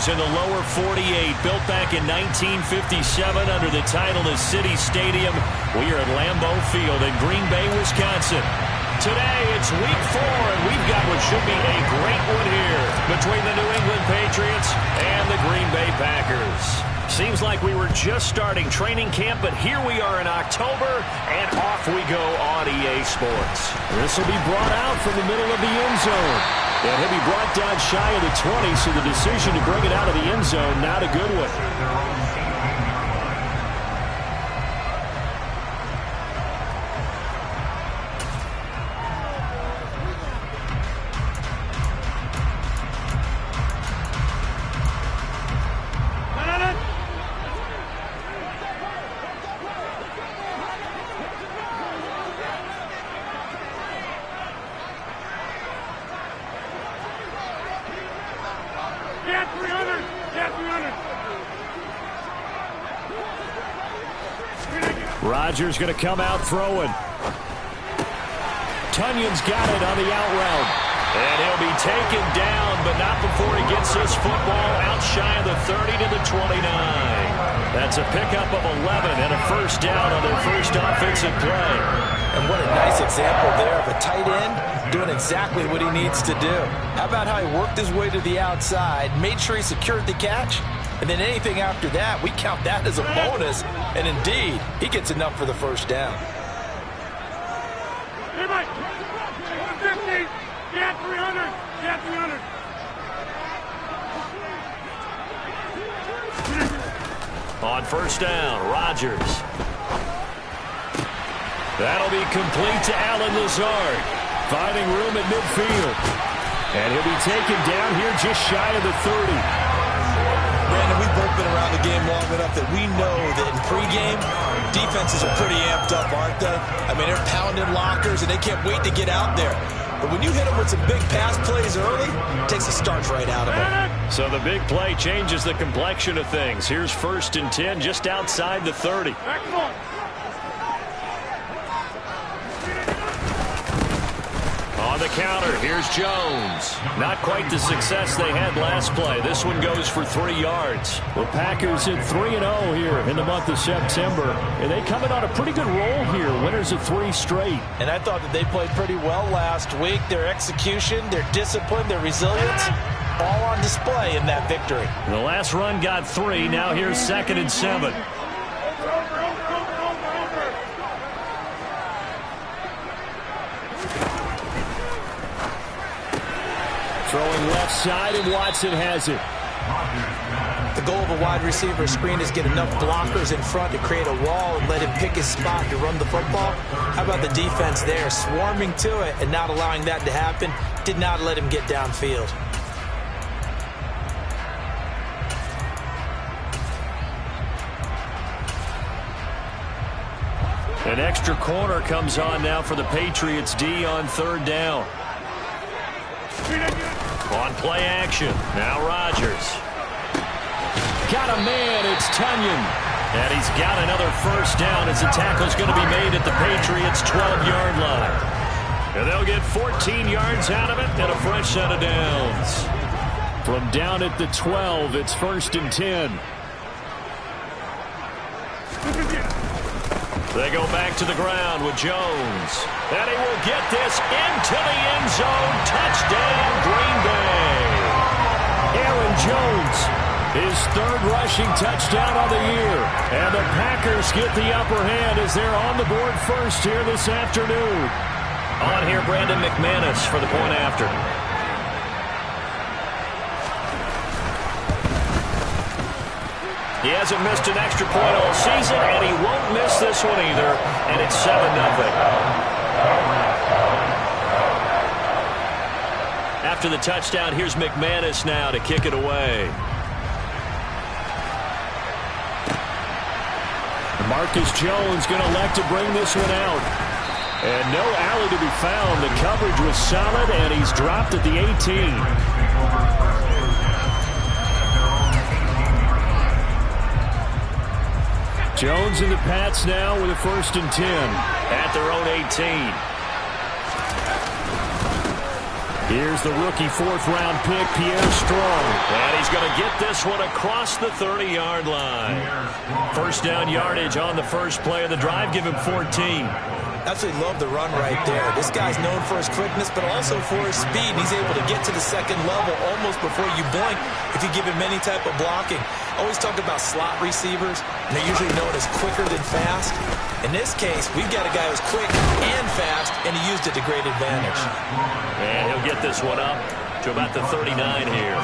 in the lower 48, built back in 1957 under the title of City Stadium. We are at Lambeau Field in Green Bay, Wisconsin. Today, it's week 4, and we've got what should be a great one here between the New England Patriots and the Green Bay Packers. Seems like we were just starting training camp, but here we are in October, and off we go on EA Sports. This will be brought out from the middle of the end zone. And he'll be brought down shy of the 20, so the decision to bring it out of the end zone, not a good one. Rodgers going to come out throwing. Tunyon's got it on the out route. And he'll be taken down, but not before he gets this football out shy of the 30 to the 29. That's a pickup of 11 and a first down on their first offensive play. And what a nice example there of a tight end doing exactly what he needs to do. How about how he worked his way to the outside, made sure he secured the catch, and then anything after that, we count that as a bonus. And indeed, he gets enough for the first down. Hey, Mike. 150. Get 300. Get 300. On first down, Rodgers. That'll be complete to Allen Lazard. Finding room at midfield. And he'll be taken down here just shy of the 30. Brandon, we've both been around the game long enough that we know that in pregame, defenses are pretty amped up, aren't they? I mean, they're pounding lockers, and they can't wait to get out there. But when you hit them with some big pass plays early, it takes the starch right out of them. So the big play changes the complexion of things. Here's 1st and 10 just outside the 30. On the counter, here's Jones. Not quite the success they had last play. This one goes for 3 yards. The Packers at 3-0 here in the month of September. And they come in on a pretty good roll here. Winners of 3 straight. And I thought that they played pretty well last week. Their execution, their discipline, their resilience, all on display in that victory. The last run got 3. Now here's 2nd and 7. Throwing left side, and Watson has it. The goal of a wide receiver screen is get enough blockers in front to create a wall and let him pick his spot to run the football. How about the defense there, swarming to it and not allowing that to happen? Did not let him get downfield. An extra corner comes on now for the Patriots D on 3rd down. On play action, now Rodgers. Got a man, it's Tunyon. And he's got another first down as the tackle's going to be made at the Patriots' 12-yard line. And they'll get 14 yards out of it and a fresh set of downs. From down at the 12, it's 1st and 10. They go back to the ground with Jones. And he will get this into the end zone. Touchdown, Green Bay. Aaron Jones, his 3rd rushing touchdown of the year. And the Packers get the upper hand as they're on the board first here this afternoon. On here, Brandon McManus for the point after. He hasn't missed an extra point all season, and he won't miss this one either, and it's 7-0. After the touchdown, here's McManus now to kick it away. Marcus Jones going to elect to bring this one out. And no alley to be found. The coverage was solid, and he's dropped at the 18. Jones and the Pats now with a 1st and 10. At their own 18. Here's the rookie fourth-round pick, Pierre Strong. And he's going to get this one across the 30-yard line. First down yardage on the first play of the drive. Give him 14. Absolutely love the run right there. This guy's known for his quickness, but also for his speed. He's able to get to the second level almost before you blink if you give him any type of blocking. Always talk about slot receivers, and they're usually known as quicker than fast. In this case, we've got a guy who's quick and fast, and he used it to great advantage. And he'll get this one up to about the 39 here.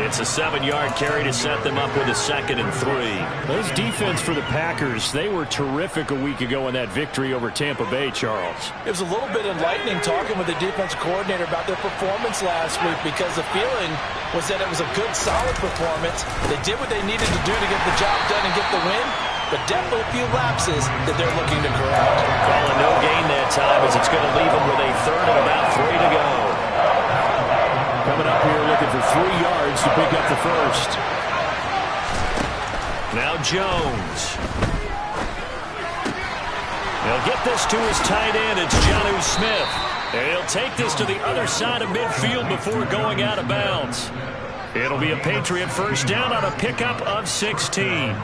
It's a 7-yard carry to set them up with a 2nd and 3. Those defense for the Packers, they were terrific a week ago in that victory over Tampa Bay, Charles. It was a little bit enlightening talking with the defensive coordinator about their performance last week because the feeling was that it was a good, solid performance. They did what they needed to do to get the job done and get the win, but definitely a few lapses that they're looking to correct. Calling no gain that time as it's going to leave them with a 3rd and about 3 to go. Coming up here looking for 3 yards to pick up the first. Now Jones. He'll get this to his tight end. It's Jonnu Smith. And he'll take this to the other side of midfield before going out of bounds. It'll be a Patriot first down on a pickup of 16.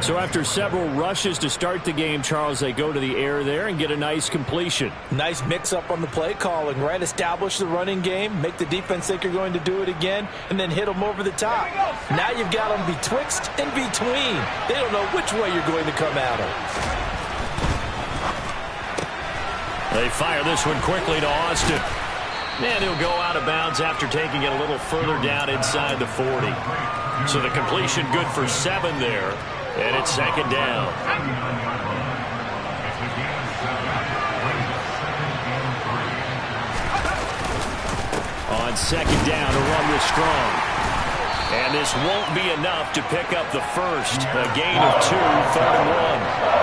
So after several rushes to start the game, Charles, they go to the air there and get a nice completion. Nice mix-up on the play calling, right? Establish the running game, make the defense think you're going to do it again, and then hit them over the top. Now you've got them betwixt and between. They don't know which way you're going to come at them. They fire this one quickly to Austin. And he'll go out of bounds after taking it a little further down inside the 40. So the completion good for 7 there. And it's 2nd down. On 2nd down, a run with Strong. And this won't be enough to pick up the first. A gain of 2, 3rd and 1.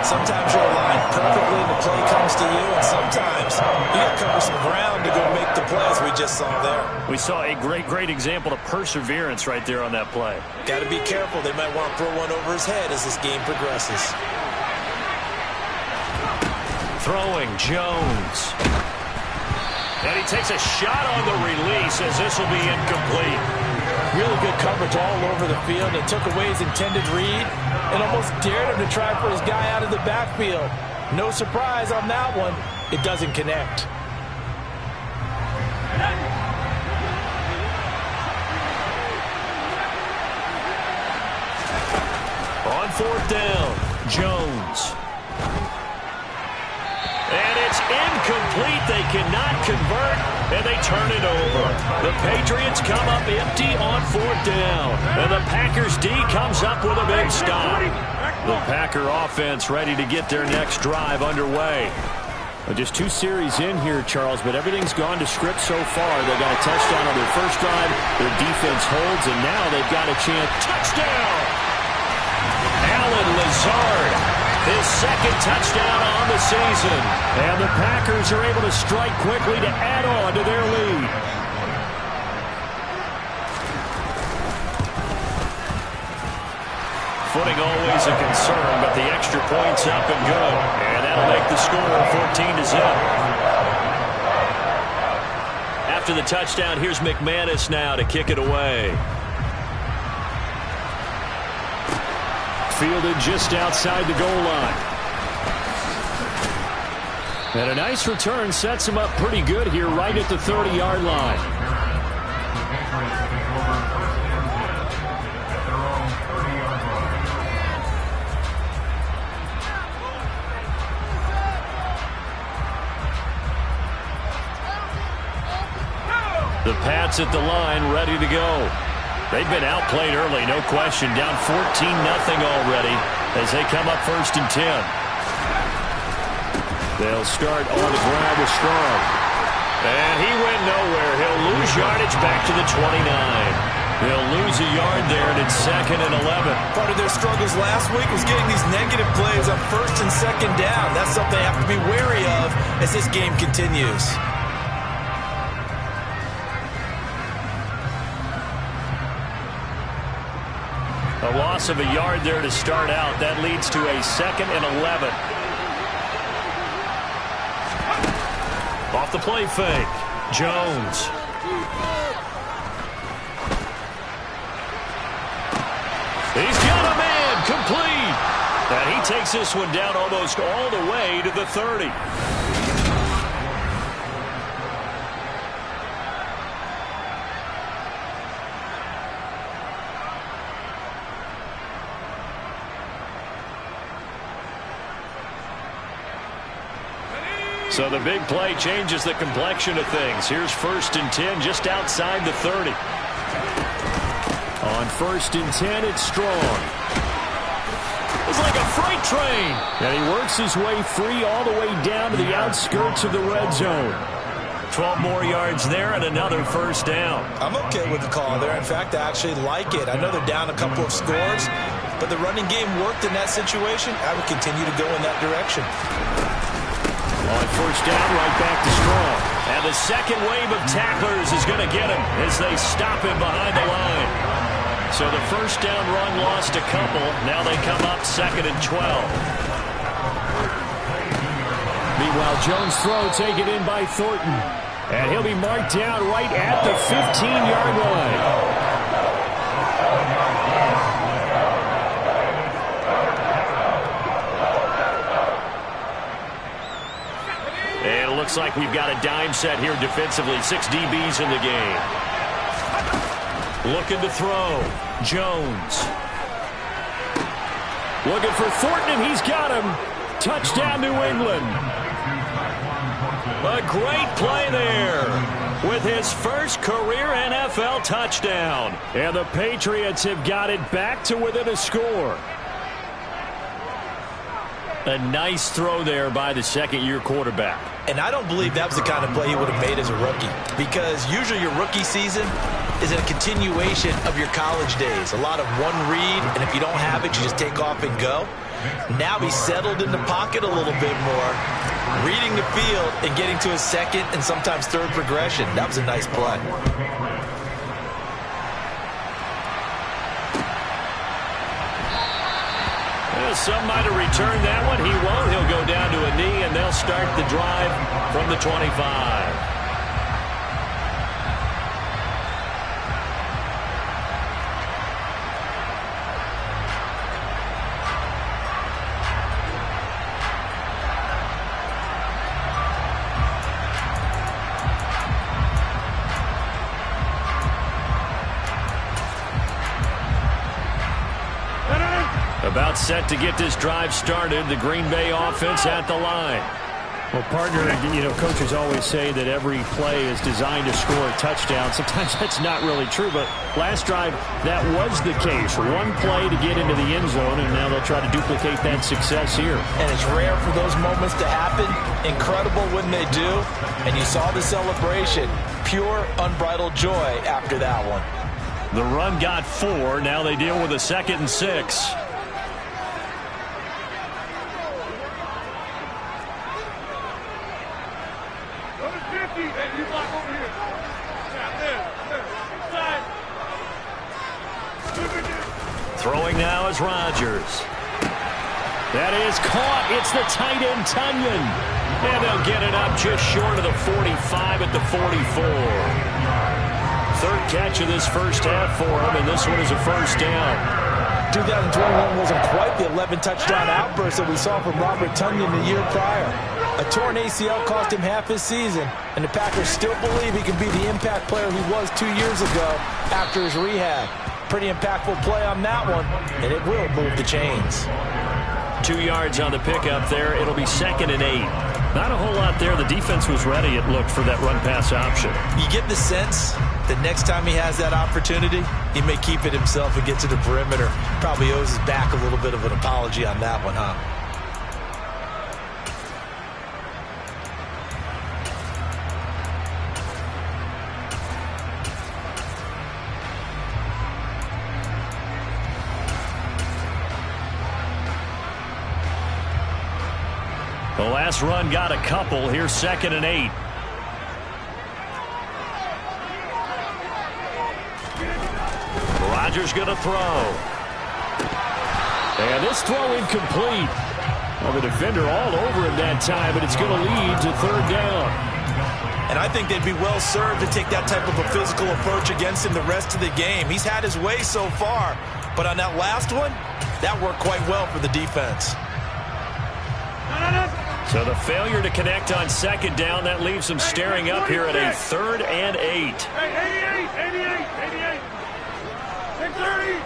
Sometimes you're aligned perfectly and the play comes to you, and sometimes you got to cover some ground to go make the plays we just saw there. We saw a great example of perseverance right there on that play. Got to be careful. They might want to throw one over his head as this game progresses. Throwing Jones. And he takes a shot on the release as this will be incomplete. Really good coverage all over the field. They took away his intended read and almost dared him to try for his guy out of the backfield. No surprise on that one. It doesn't connect. On 4th down, Jones. And it's incomplete. They cannot convert, and they turn it over. The Patriots come up empty on 4th down, and the Packers D comes up with a big stop. The Packer offense ready to get their next drive underway. Well, just 2 series in here, Charles, but everything's gone to script so far. They got a touchdown on their first drive. Their defense holds, and now they've got a chance. Touchdown! Allen Lazard. His 2nd touchdown on the season. And the Packers are able to strike quickly to add on to their lead. Footing always a concern, but the extra point's up and good. And that'll make the score 14-0. After the touchdown, here's McManus now to kick it away. Fielded just outside the goal line. And a nice return sets him up pretty good here right at the 30-yard line. The Pats at the line ready to go. They've been outplayed early, no question. Down 14-0 already as they come up 1st and 10. They'll start on the ground with Strong. And he went nowhere. He'll lose yardage back to the 29. They'll lose a yard there, and it's 2nd and 11. Part of their struggles last week was getting these negative plays on 1st and 2nd down. That's something they have to be wary of as this game continues. A loss of a yard there to start out. That leads to a 2nd and 11. Off the play fake. Jones. He's got a man, complete. And he takes this one down almost all the way to the 30. So the big play changes the complexion of things. Here's 1st and 10 just outside the 30. On 1st and 10, it's Strong. It's like a freight train. And he works his way free all the way down to the outskirts of the red zone. 12 more yards there and another 1st down. I'm okay with the call there. In fact, I actually like it. I know they're down a couple of scores, but the running game worked in that situation. I would continue to go in that direction. On 1st down, right back to Strong. And the second wave of tacklers is going to get him as they stop him behind the line. So the 1st down run lost a couple. Now they come up 2nd and 12. Meanwhile, Jones' throw taken in by Thornton. And he'll be marked down right at the 15-yard line. Looks like we've got a dime set here defensively. 6 DBs in the game. Looking to throw. Jones. Looking for Thornton, and he's got him. Touchdown, New England. A great play there with his first career NFL touchdown. And the Patriots have got it back to within a score. A nice throw there by the second-year quarterback. And I don't believe that was the kind of play he would have made as a rookie, because usually your rookie season is a continuation of your college days. A lot of one read, and if you don't have it, you just take off and go. Now he's settled in the pocket a little bit more, reading the field and getting to his second and sometimes third progression. That was a nice play. Some might have returned that one. He won't. He'll go down to a knee, and they'll start the drive from the 25. About set to get this drive started. The Green Bay offense at the line. Well, partner, coaches always say that every play is designed to score a touchdown. Sometimes that's not really true, but last drive, that was the case. One play to get into the end zone, and now they'll try to duplicate that success here. And it's rare for those moments to happen. Incredible when they do. And you saw the celebration. Pure, unbridled joy after that one. The run got 4. Now they deal with a 2nd and 6. Throwing now is Rodgers. That is caught. It's the tight end, Tunyon. And they'll get it up just short of the 45 at the 44. Third catch of this first half for him, and this one is a 1st down. 2021 wasn't quite the 11-touchdown outburst that we saw from Robert Tunyon the year prior. A torn ACL cost him half his season, and the Packers still believe he can be the impact player he was 2 years ago after his rehab. Pretty impactful play on that one, and it will move the chains. 2 yards on the pickup there. It'll be 2nd and 8. Not a whole lot there. The defense was ready, it looked, for that run-pass option. You get the sense that next time he has that opportunity, he may keep it himself and get to the perimeter. Probably owes his back a little bit of an apology on that one, huh? The last run got a couple. Here's 2nd and 8. Rodgers going to throw. And this throw incomplete. Well, the defender all over him that time, but it's going to lead to 3rd down. And I think they'd be well served to take that type of a physical approach against him the rest of the game. He's had his way so far, but on that last one, that worked quite well for the defense. So the failure to connect on second down, that leaves them staring up here at a 3rd and 8. 88, 630.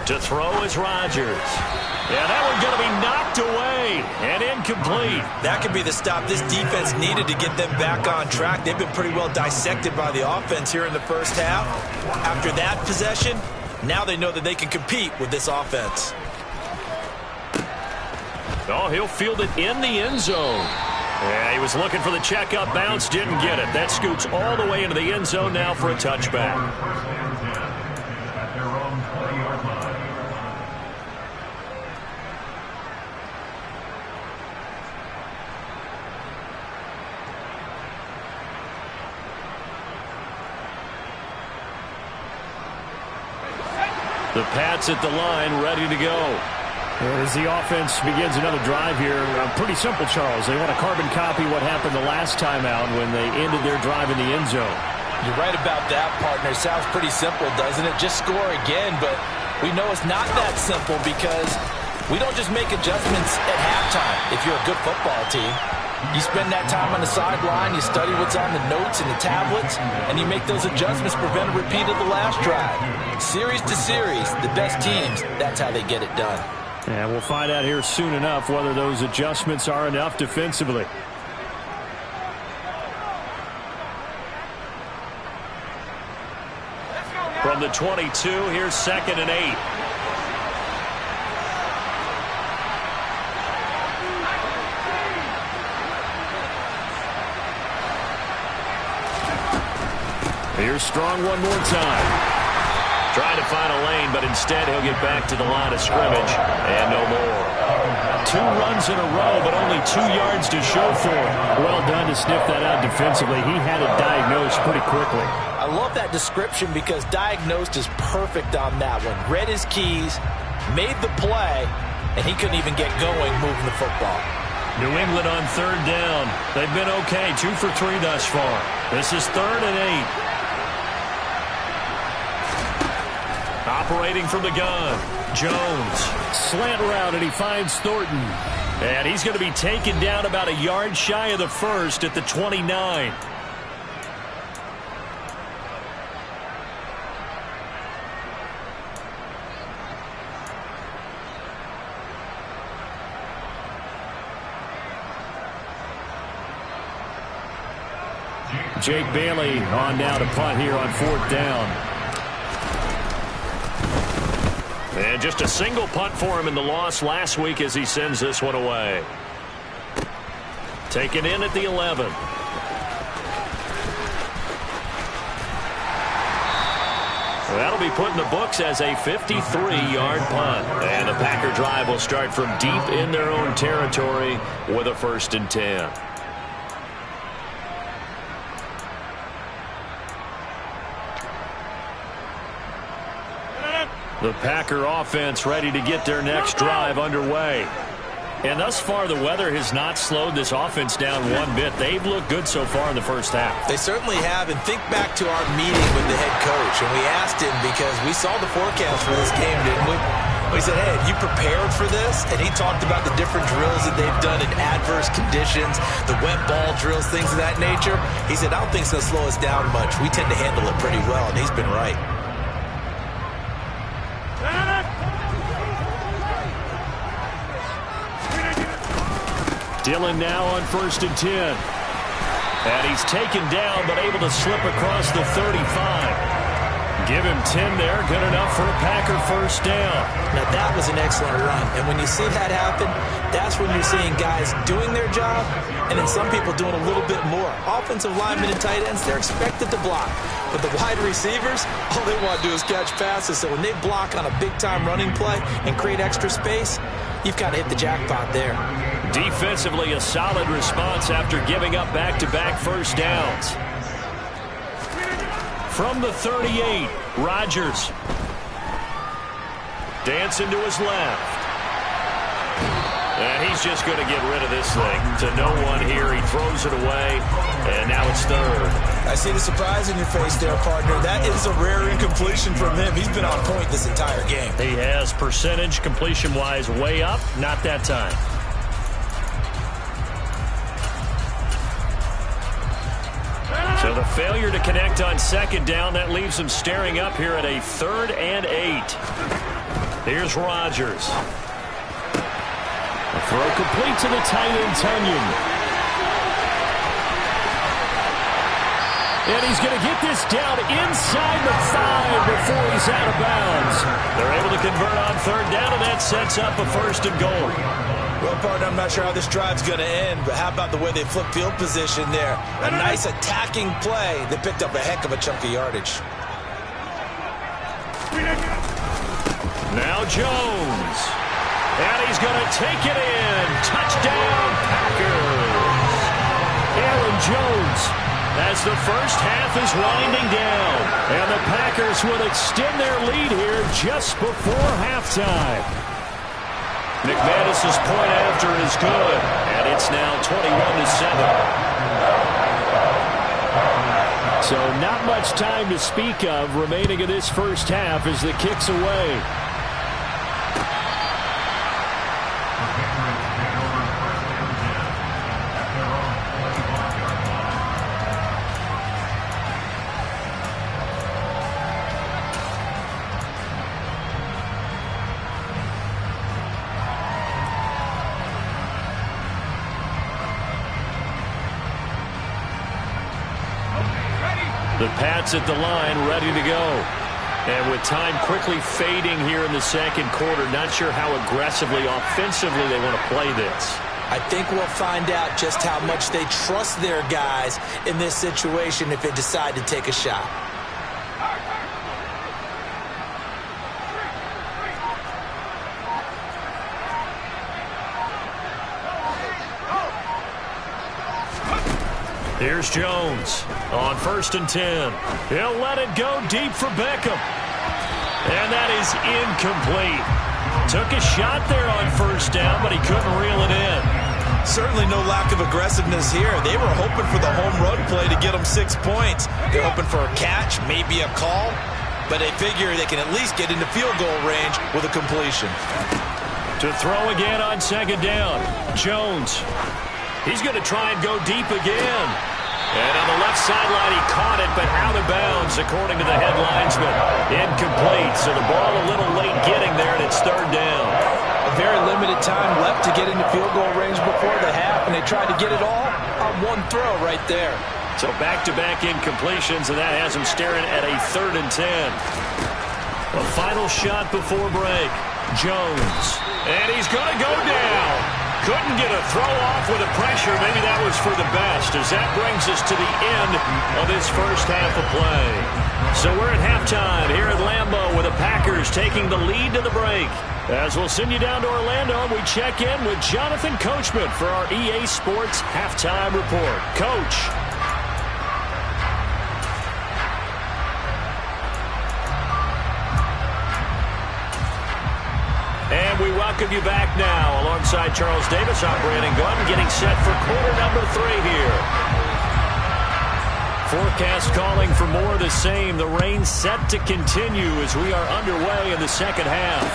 To throw is Rodgers. Yeah, that one's going to be knocked away and incomplete. That could be the stop this defense needed to get them back on track. They've been pretty well dissected by the offense here in the first half. After that possession, now they know that they can compete with this offense. Oh, he'll field it in the end zone. Yeah, he was looking for the check-up bounce, didn't get it. That scoots all the way into the end zone now for a touchback. The Pats at the line, ready to go. As the offense begins another drive here, pretty simple, Charles. They want to carbon copy what happened the last time out when they ended their drive in the end zone. You're right about that, partner. Sounds pretty simple, doesn't it? Just score again, but we know it's not that simple because we don't just make adjustments at halftime if you're a good football team. You spend that time on the sideline, you study what's on the notes and the tablets, and you make those adjustments, prevent a repeat of the last drive. Series to series, the best teams, that's how they get it done. And we'll find out here soon enough whether those adjustments are enough defensively. From the 22, here's 2nd and 8. Here's Strong one more time. Trying to find a lane, but instead he'll get back to the line of scrimmage, and no more. 2 runs in a row, but only 2 yards to show for it. Well done to sniff that out defensively. He had it diagnosed pretty quickly. I love that description because diagnosed is perfect on that one. Read his keys, made the play, and he couldn't even get going moving the football. New England on 3rd down. They've been okay, 2 for 3 thus far. This is 3rd and 8. Operating from the gun, Jones. Slant route, and he finds Thornton. And he's going to be taken down about a yard shy of the first at the 29. Jake Bailey on down to punt here on 4th down. And just a single punt for him in the loss last week as he sends this one away. Taken in at the 11. That'll be put in the books as a 53-yard punt. And the Packer drive will start from deep in their own territory with a 1st and 10. The Packer offense ready to get their next drive underway. And thus far, the weather has not slowed this offense down one bit. They've looked good so far in the first half. They certainly have, and think back to our meeting with the head coach, and we asked him because we saw the forecast for this game, didn't we? We said, hey, have you prepared for this? And he talked about the different drills that they've done in adverse conditions, the wet ball drills, things of that nature. He said, I don't think it's going to slow us down much. We tend to handle it pretty well, and he's been right. Dillon now on 1st and 10. And he's taken down, but able to slip across the 35. Give him 10 there. Good enough for a Packer 1st down. Now, that was an excellent run. And when you see that happen, that's when you're seeing guys doing their job and then some people doing a little bit more. Offensive linemen and tight ends, they're expected to block. But the wide receivers, all they want to do is catch passes. So when they block on a big-time running play and create extra space, you've got to hit the jackpot there. Defensively, a solid response after giving up back-to-back 1st downs. From the 38, Rodgers. Dancing to his left. And he's just going to get rid of this thing to no one here. He throws it away, and now it's third. I see the surprise in your face there, partner. That is a rare incompletion from him. He's been on point this entire game. He has percentage completion-wise way up. Not that time. So the failure to connect on second down, that leaves him staring up here at a 3rd and 8. Here's Rodgers. A throw complete to the tight end, Tunyon. And he's going to get this down inside the 5 before he's out of bounds. They're able to convert on 3rd down, and that sets up a 1st and goal. Well, partner, I'm not sure how this drive's going to end, but how about the way they flip field position there? A nice attacking play. They picked up a heck of a chunk of yardage. Now Jones. And he's going to take it in. Touchdown, Packers. Aaron Jones, as the first half is winding down. And the Packers will extend their lead here just before halftime. McManus's point after is good. And it's now 21-7. So not much time to speak of remaining in this first half as the kick's away. The Pats at the line, ready to go. And with time quickly fading here in the second quarter, not sure how aggressively, offensively they want to play this. I think we'll find out just how much they trust their guys in this situation if they decide to take a shot. Here's Jones on 1st and 10. He'll let it go deep for Beckham. And that is incomplete. Took a shot there on 1st down, but he couldn't reel it in. Certainly no lack of aggressiveness here. They were hoping for the home run play to get them 6 points. They're hoping for a catch, maybe a call, but they figure they can at least get into field goal range with a completion. To throw again on 2nd down. Jones. He's going to try and go deep again. And on the left sideline, he caught it, but out of bounds, according to the head linesman. Incomplete, so the ball a little late getting there, and it's 3rd down. A very limited time left to get into field goal range before the half, and they tried to get it all on one throw right there. So back-to-back incompletions, and that has him staring at a 3rd and 10. A final shot before break. Jones. And he's going to go down. Couldn't get a throw off with the pressure. Maybe that was for the best, as that brings us to the end of this first half of play. So we're at halftime here at Lambeau with the Packers taking the lead to the break. As we'll send you down to Orlando, we check in with Jonathan Coachman for our EA Sports Halftime Report. Coach. And we welcome you back now alongside Charles Davis. I'm Brandon Gunn, getting set for quarter number 3 here. Forecast calling for more of the same. The rain set to continue as we are underway in the second half.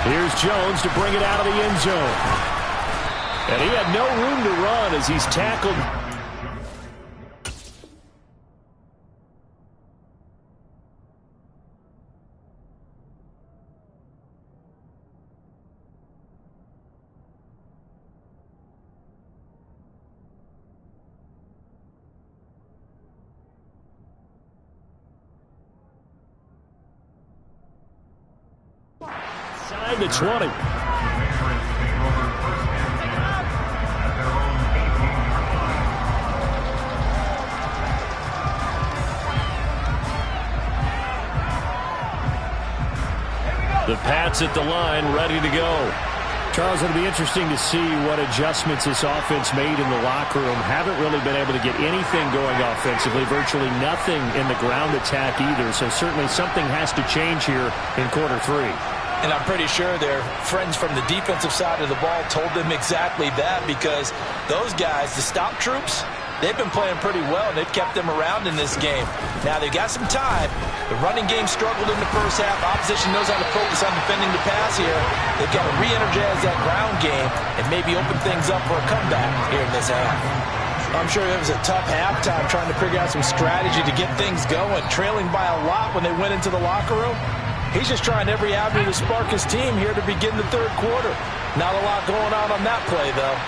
Here's Jones to bring it out of the end zone. And he had no room to run as he's tackled. The 20. The Pats at the line, ready to go. Charles, it'll be interesting to see what adjustments this offense made in the locker room. Haven't really been able to get anything going offensively, virtually nothing in the ground attack either. So certainly something has to change here in quarter 3. And I'm pretty sure their friends from the defensive side of the ball told them exactly that, because those guys, the stop troops, they've been playing pretty well, and they've kept them around in this game. Now, they've got some time. The running game struggled in the first half. Opposition knows how to focus on defending the pass here. They've got to re-energize that ground game and maybe open things up for a comeback here in this half. I'm sure it was a tough halftime trying to figure out some strategy to get things going, trailing by a lot when they went into the locker room. He's just trying every avenue to spark his team here to begin the third quarter. Not a lot going on that play, though.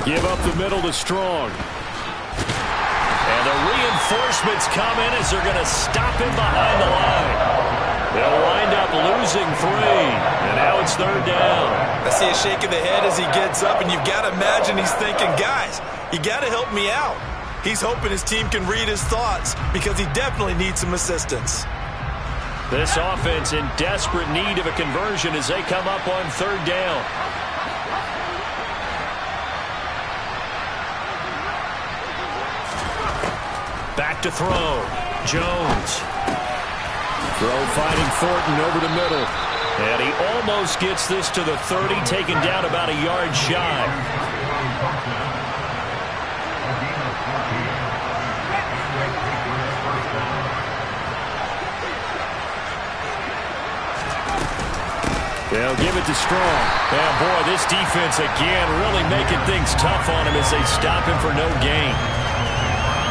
Give up the middle to Strong. And the reinforcements come in as they're going to stop him behind the line. They'll wind up losing 3. And now it's third down. I see a shake of the head as he gets up, and you've got to imagine he's thinking, guys, you got to help me out. He's hoping his team can read his thoughts because he definitely needs some assistance. This offense in desperate need of a conversion as they come up on third down. Back to throw. Jones. Throw finding Thornton over the middle. And he almost gets this to the 30, taken down about a yard shy. They'll give it to Strong. And boy, this defense again really making things tough on him as they stop him for no gain.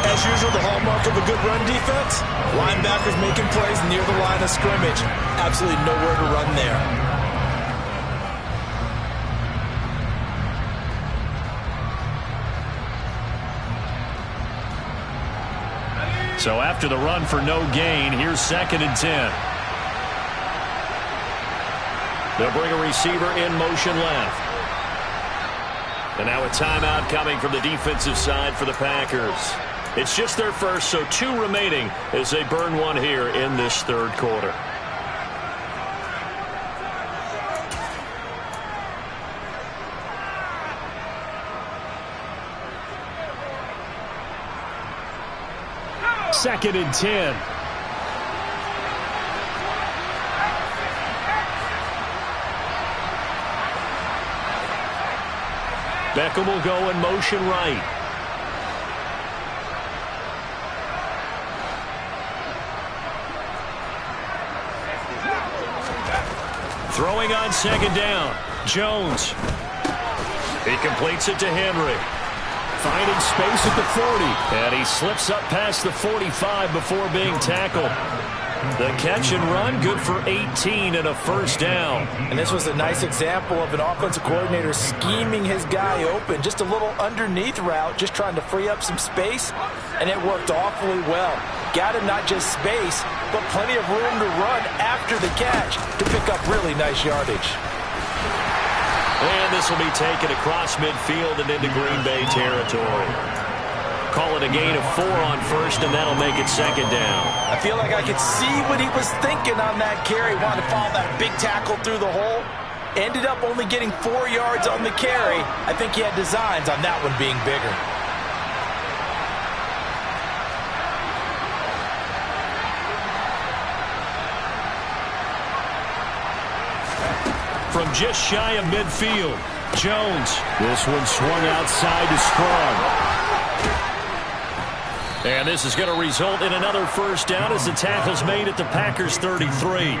As usual, the hallmark of a good run defense, linebackers making plays near the line of scrimmage. Absolutely nowhere to run there. So after the run for no gain, here's 2nd and 10. They'll bring a receiver in motion left. And now a timeout coming from the defensive side for the Packers. It's just their first, so 2 remaining as they burn one here in this third quarter. Second and 10. Beckham will go in motion right. Throwing on 2nd down. Jones. He completes it to Henry. Finding space at the 40. And he slips up past the 45 before being tackled. The catch and run, good for 18 and a first down. And this was a nice example of an offensive coordinator scheming his guy open. Just a little underneath route, just trying to free up some space, and it worked awfully well. Got him not just space, but plenty of room to run after the catch to pick up really nice yardage. And this will be taken across midfield and into Green Bay territory. Call it a gain of 4 on first, and that'll make it 2nd down. I feel like I could see what he was thinking on that carry. Wanted to follow that big tackle through the hole. Ended up only getting 4 yards on the carry. I think he had designs on that one being bigger. From just shy of midfield, Jones. This one swung outside to Strong. And this is going to result in another first down as the tackle's made at the Packers' 33.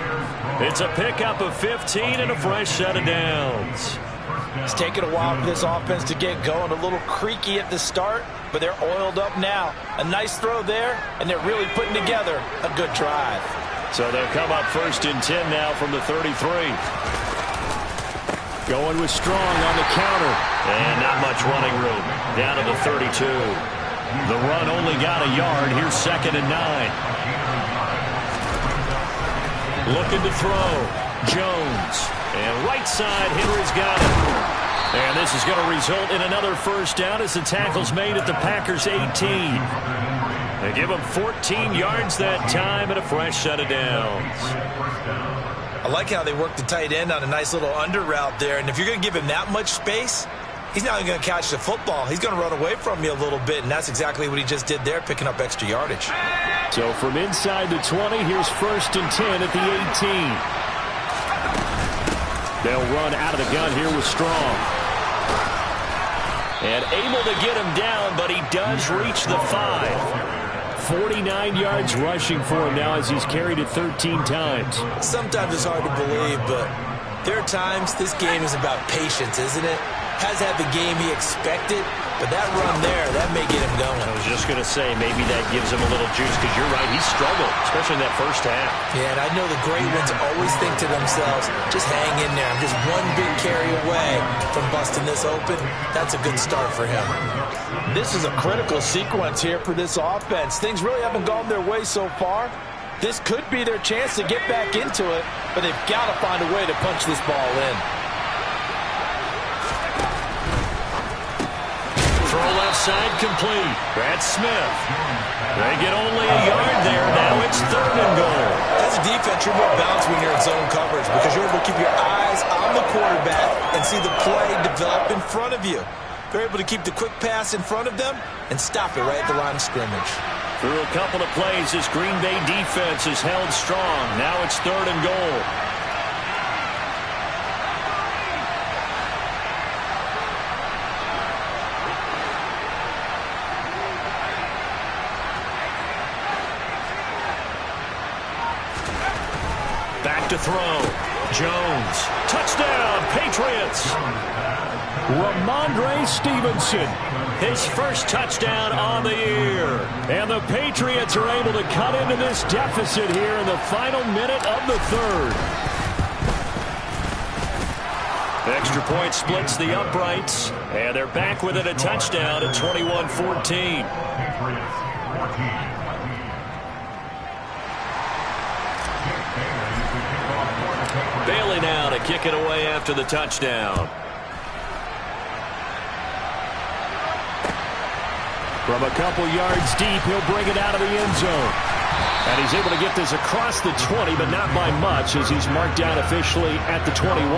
It's a pickup of 15 and a fresh set of downs. It's taken a while for this offense to get going. A little creaky at the start, but they're oiled up now. A nice throw there, and they're really putting together a good drive. So they'll come up 1st and 10 now from the 33. Going with Strong on the counter. And not much running room. Down to the 32. The run only got a yard. Here's 2nd and 9. Looking to throw. Jones. And right side, Henry's got it. And this is going to result in another first down as the tackle's made at the Packers' 18. They give him 14 yards that time and a fresh set of downs. I like how they work the tight end on a nice little under route there. And if you're going to give him that much space, He's not going to catch the football. He's going to run away from you a little bit, and that's exactly what he just did there, picking up extra yardage. So from inside the 20, here's 1st and 10 at the 18. They'll run out of the gun here with Strong. And able to get him down, but he does reach the 5. 49 yards rushing for him now as he's carried it 13 times. Sometimes it's hard to believe, but there are times this game is about patience, isn't it? Has had the game he expected, but that run there, that may get him going. I was just going to say, maybe that gives him a little juice, because you're right, he struggled, especially in that first half. Yeah, and I know the great ones always think to themselves, just hang in there. I'm just one big carry away from busting this open. That's a good start for him. This is a critical sequence here for this offense. Things really haven't gone their way so far. This could be their chance to get back into it, but they've got to find a way to punch this ball in. Throw left side complete. That's Smith. They get only a yard there. Now it's 3rd and goal. As a defense, you're more balanced when you're in zone coverage because you're able to keep your eyes on the quarterback and see the play develop in front of you. They're able to keep the quick pass in front of them and stop it right at the line of scrimmage. Through a couple of plays, this Green Bay defense is held strong. Now it's 3rd and goal. Back to throw. Jones. Touchdown, Patriots. Ramondre Stevenson. His first touchdown on the year. And the Patriots are able to cut into this deficit here in the final minute of the 3rd. Extra point splits the uprights. And they're back within a touchdown at 21-14. Bailey now to kick it away after the touchdown. From a couple yards deep, he'll bring it out of the end zone. And he's able to get this across the 20, but not by much as he's marked down officially at the 21.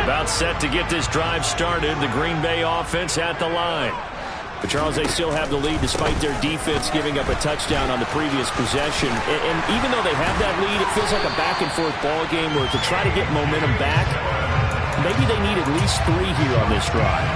About set to get this drive started. The Green Bay offense at the line. But, Charles, they still have the lead despite their defense giving up a touchdown on the previous possession. And even though they have that lead, it feels like a back-and-forth ball game where to try to get momentum back, maybe they need at least 3 here on this drive.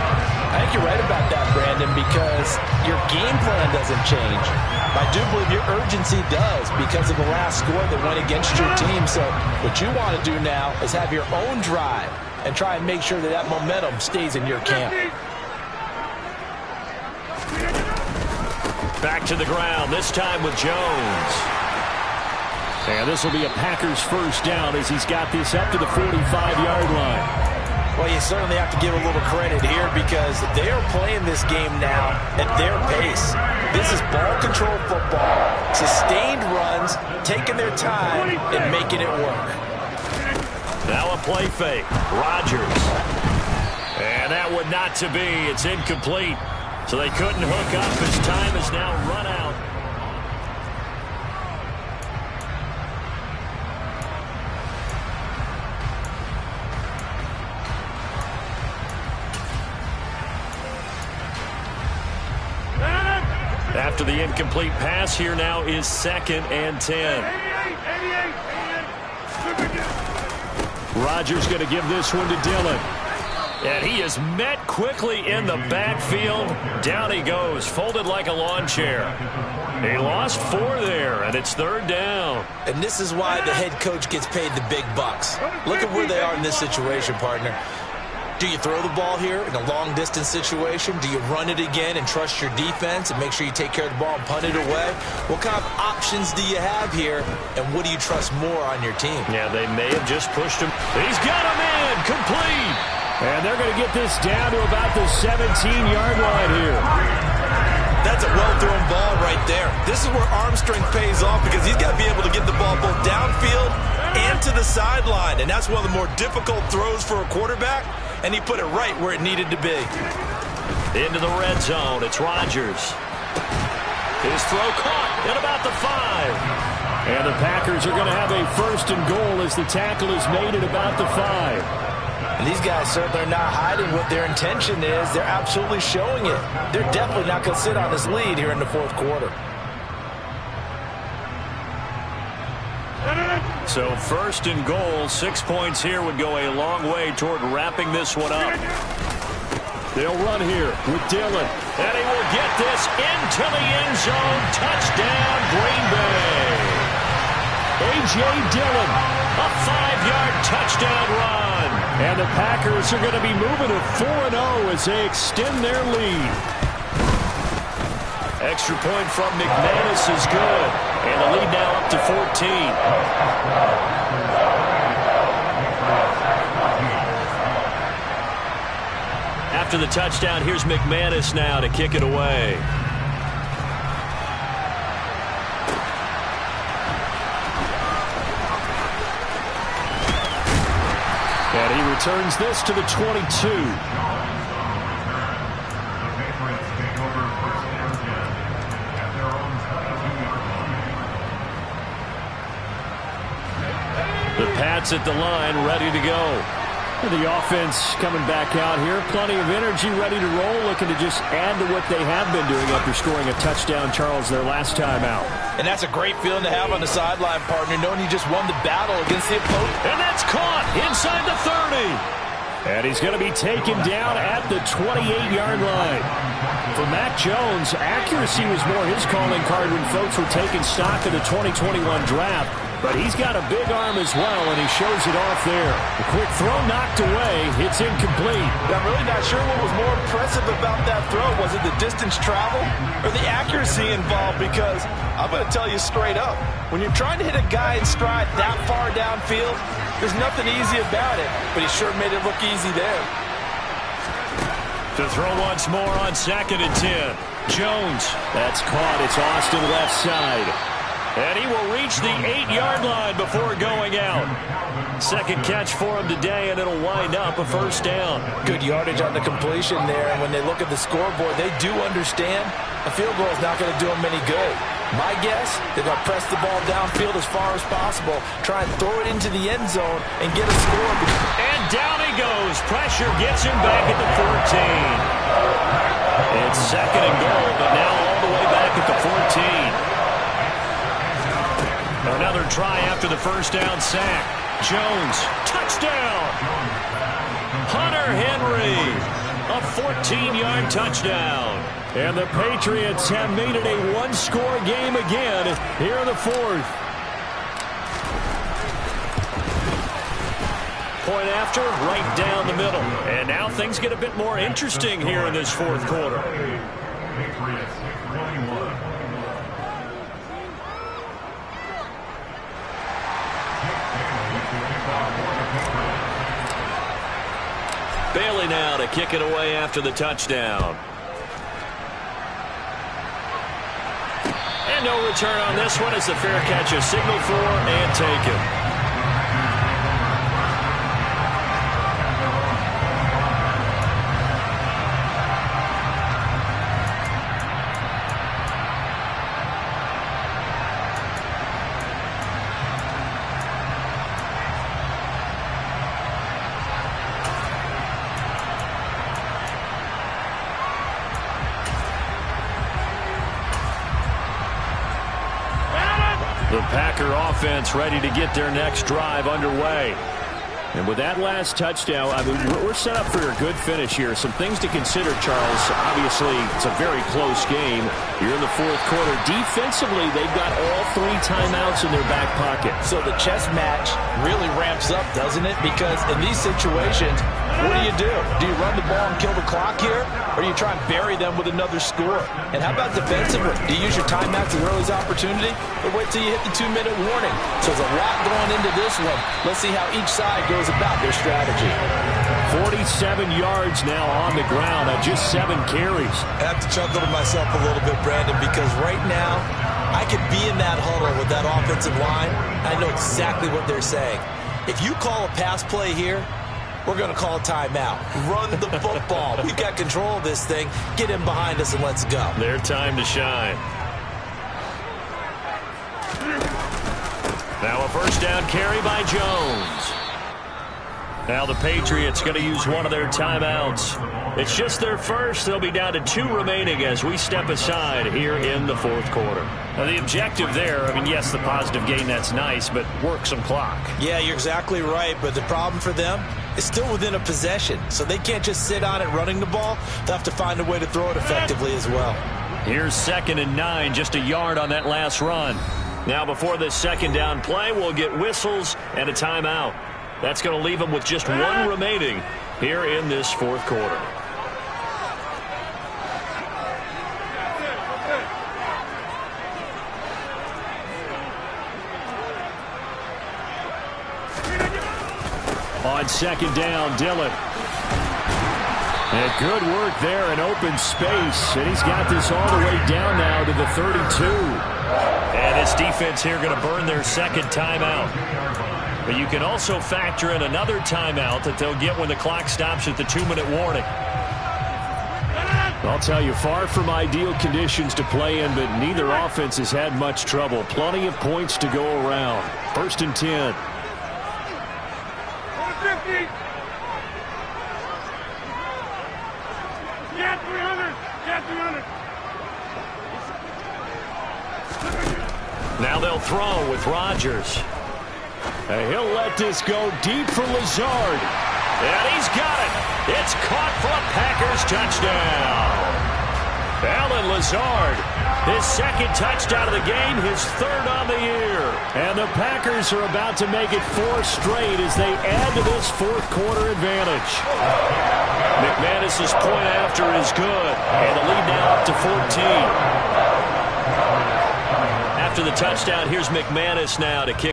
I think you're right about that, Brandon, because your game plan doesn't change. I do believe your urgency does because of the last score that went against your team. So what you want to do now is have your own drive and try and make sure that that momentum stays in your camp. Back to the ground, this time with Jones. And this will be a Packers first down as he's got this up to the 45-yard line. Well, you certainly have to give a little credit here because they are playing this game now at their pace. This is ball control football, sustained runs, taking their time and making it work. Now a play fake. Rodgers. And that would not to be. It's incomplete. So they couldn't hook up. His time is now run out. After the incomplete pass, here now is 2nd and 10. Rodgers going to give this one to Dillon. And he is met quickly in the backfield. Down he goes, folded like a lawn chair. He lost 4 there, and it's 3rd down. And this is why the head coach gets paid the big bucks. Look at where they are in this situation, partner. Do you throw the ball here in a long-distance situation? Do you run it again and trust your defense and make sure you take care of the ball and punt it away? What kind of options do you have here, and what do you trust more on your team? Yeah, they may have just pushed him. He's got him in, complete. And they're going to get this down to about the 17-yard line here. That's a well-thrown ball right there. This is where arm strength pays off because he's got to be able to get the ball both downfield and to the sideline. And that's one of the more difficult throws for a quarterback. and he put it right where it needed to be. Into the red zone, it's Rodgers. His throw caught at about the 5. And the Packers are going to have a 1st and goal as the tackle is made at about the 5. And these guys certainly are not hiding what their intention is. They're absolutely showing it. They're definitely not going to sit on this lead here in the 4th quarter. So 1st and goal, 6 points here would go a long way toward wrapping this one up. They'll run here with Dillon. And he will get this into the end zone. Touchdown, Green Bay. A.J. Dillon, a 5-yard touchdown run. And the Packers are going to be moving to 4-0 as they extend their lead. Extra point from McManus is good. And the lead now up to 14. After the touchdown, here's McManus now to kick it away. And he returns this to the 22. The Pats at the line, ready to go. The offense coming back out here. Plenty of energy, ready to roll, looking to just add to what they have been doing after scoring a touchdown, Charles, their last time out. And that's a great feeling to have on the sideline, partner, knowing you just won the battle against the opponent. And that's caught inside the 30. And he's going to be taken down at the 28-yard line. For Mac Jones, accuracy was more his calling card when folks were taking stock of the 2021 draft. But he's got a big arm as well, and he shows it off there. The quick throw knocked away. It's incomplete. I'm really not sure what was more impressive about that throw. Was it the distance traveled or the accuracy involved? Because I'm going to tell you straight up, when you're trying to hit a guy in stride that far downfield, there's nothing easy about it. But he sure made it look easy there. To throw once more on 2nd and 10. Jones. That's caught. It's Austin left side. And he will reach the 8-yard line before going out. Second catch for him today, and it'll wind up a 1st down. Good yardage on the completion there, and when they look at the scoreboard, they do understand a field goal is not going to do them any good. My guess, they're going to press the ball downfield as far as possible, try and throw it into the end zone and get a score. And down he goes. Pressure gets him back at the 14. It's 2nd and goal, but now all the way back at the 14. Another try after the 1st down sack. Jones, touchdown! Hunter Henry, a 14-yard touchdown. And the Patriots have made it a one-score game again here in the 4th. Point after, right down the middle. And now things get a bit more interesting here in this 4th quarter. Bailey now to kick it away after the touchdown. And no return on this one as the fair catch is signaled for and taken. The Packer offense ready to get their next drive underway. And with that last touchdown, I mean, we're set up for a good finish here. Some things to consider, Charles. Obviously, it's a very close game. You're in the 4th quarter. Defensively, they've got all 3 timeouts in their back pocket. So the chess match really ramps up, doesn't it? Because in these situations, what do? Do you run the ball and kill the clock here? Or do you try and bury them with another score? And how about defensively? Do you use your timeouts as early as opportunity? Or wait till you hit the 2-minute warning? So there's a lot going into this one. Let's see how each side goes about their strategy. 47 yards now on the ground on just 7 carries. I have to chuckle to myself a little bit, Brandon, because right now I could be in that huddle with that offensive line. I know exactly what they're saying. If you call a pass play here, we're going to call a timeout. Run the football. We've got control of this thing. Get in behind us and let's go. Their time to shine. Now a first down carry by Jones. Now the Patriots going to use one of their timeouts. It's just their first. They'll be down to 2 remaining as we step aside here in the fourth quarter. Now the objective there, I mean, yes, the positive gain, that's nice, but work some clock. Yeah, you're exactly right, but the problem for them is still within a possession, so they can't just sit on it running the ball. They'll have to find a way to throw it effectively as well. Here's 2nd and 9, just a yard on that last run. Now before this second down play, we'll get whistles and a timeout. That's going to leave them with just 1 remaining here in this fourth quarter. On 2nd down, Dillon. And good work there in open space. And he's got this all the way down now to the 32. And this defense here going to burn their 2nd timeout. But you can also factor in another timeout that they'll get when the clock stops at the 2-minute warning. I'll tell you, far from ideal conditions to play in, but neither offense has had much trouble. Plenty of points to go around. 1st and 10. 150. Get 300. Get 300. Now they'll throw with Rodgers. And he'll let this go deep for Lazard. And he's got it. It's caught for a Packers touchdown. Alan Lazard, his 2nd touchdown of the game, his 3rd on the year. And the Packers are about to make it 4 straight as they add to this fourth quarter advantage. McManus's point after is good. And the lead now up to 14. After the touchdown, here's McManus now to kick.